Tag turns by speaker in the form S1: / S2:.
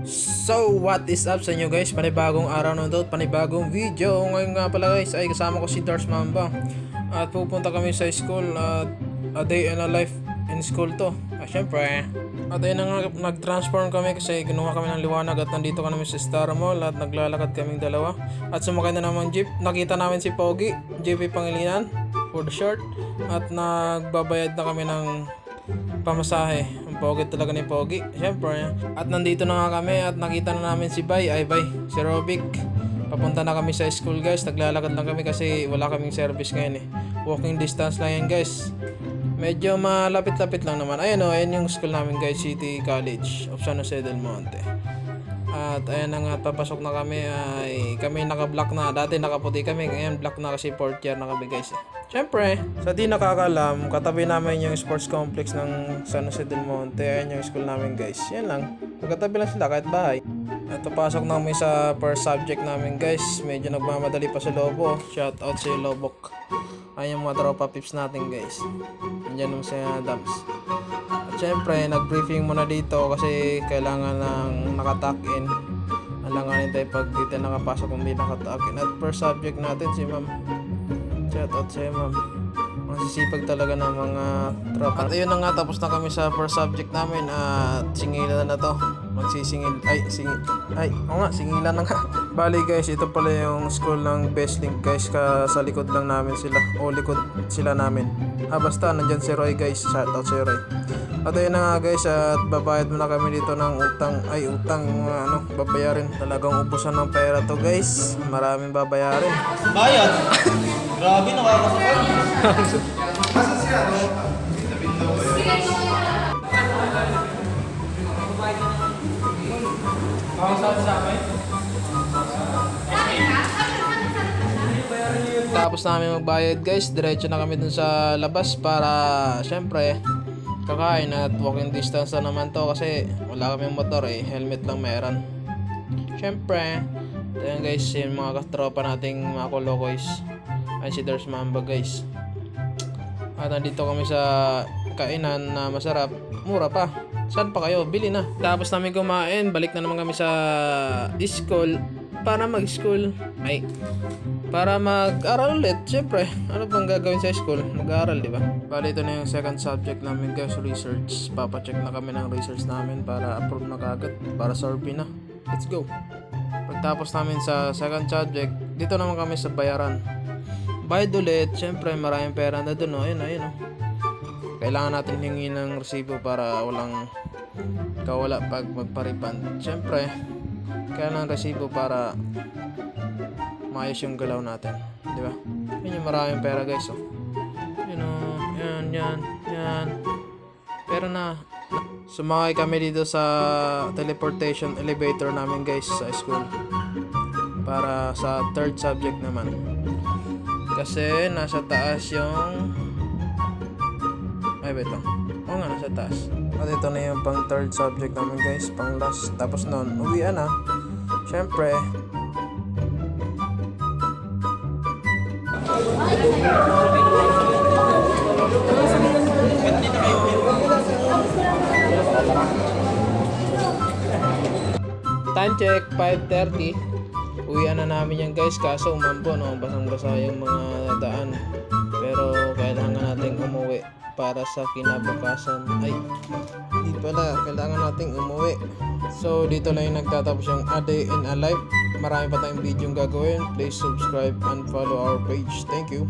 S1: So what is up sa inyo guys, panibagong araw na ito, panibagong video. Ngayon nga pala guys ay kasama ko si Dars Mamba at pupunta kami sa school at a day and a life in school to. Syempre at ayun na nga, nag-transform kami kasi kinuha kami ng liwanag at nandito kami sa Star Mall at naglalakad kaming dalawa at sumakay na naman jeep. Nakita namin si Pogi, JP Pangilinan for the short, at nagbabayad na kami ng pamasahe. Ang pogi talaga ni Pogi, syempre. At nandito na nga kami at nakita na namin si Bay, si Robic. Papunta na kami sa school guys. Naglalakad lang kami kasi wala kaming service ngayon eh. Walking distance lang yan guys. Medyo malapit-lapit lang naman. Ayun o, ayan yung school namin guys, City College of San Jose del Monte. At ayan na nga, papasok na kami. Ay kami naka-black na. Dati nakaputi kami, ngayon black na kasi 4th year na kami guys. Siyempre, sa di nakakalam, katabi namin yung sports complex ng San Jose del Monte. Ayan yung school namin guys. Yan lang, magkatabi lang sila kahit bahay. At papasok na kami sa first subject namin guys. Medyo nagmamadali pa sa Lobo. Shout out sa Lobok. Ayan yung mga tropa pips natin guys. Nandiyan naman sa Dams. At syempre, nag-briefing muna dito kasi kailangan ng nakatuck in. Alanganin tayo pag dito nakapasok kung di nakatuck in. At first subject natin si Ma'am. Shout out sa'yo Ma'am. Ang sisipag talaga ng mga tropa. At ayun na nga, tapos na kami sa first subject namin. At singilan na to. Magsisingil. Singilan na nga. Bali guys, ito pala yung school ng Best Link guys. Sa likod lang namin sila. O likod sila namin. Basta nandyan si Roy guys. Shout out si Roy. At ayun na nga guys, at babayad muna kami dito ng utang. Babayarin. Talagang ubusan ng pera to guys. Maraming babayarin.
S2: Bayad? Grabe, nakakasakal.
S3: Masa siya, no?
S1: Tapos namin magbayad guys, diretso na kami dun sa labas para syempre kakain at walking distance na naman to kasi wala kaming motor eh, helmet lang meron. Syempre, ayan guys, yung mga katropa nating mga kolokoys. Ay si Dars Mamba guys. At nandito kami sa kainan na masarap, mura pa. Saan pa kayo? Bili na. Tapos namin kumain, balik na naman kami sa school para mag-school. Para mag-aral ulit. Siyempre, ano bang gagawin sa school? Mag-aral, di ba? Bali, ito na yung second subject namin guys, research. Papacheck na kami ng research namin para approve na kagad. Para survey na. Let's go. Pagtapos namin sa second subject, dito naman kami sa bayaran. Bayad ulit. Siyempre, maraming pera na dun. Ayun. Kailangan natin hingin ng resibo para walang kawala pag magpa-refund. Siyempre, kailangan resibo para maayos yung galaw natin, di ba? Yun yung maraming pera guys, oh. Yan. Pero na sumakay kami dito sa teleportation elevator namin guys sa school para sa third subject naman. Kasi nasa taas yung nasa taas. At ito na yung pang third subject namin guys, pang last. Tapos nun, uwian na. Syempre, time check, 5:30. Uwian na namin yan guys, kaso umambo no, basang-basa yung mga daan. Pero kailangan nating umuwi para sa kinabukasan. Hindi pala, kailangan nating umuwi. So dito lang yung nagtatapos yung A Day in a Life. Marami pa tayong video gagawin. Please subscribe and follow our page. Thank you.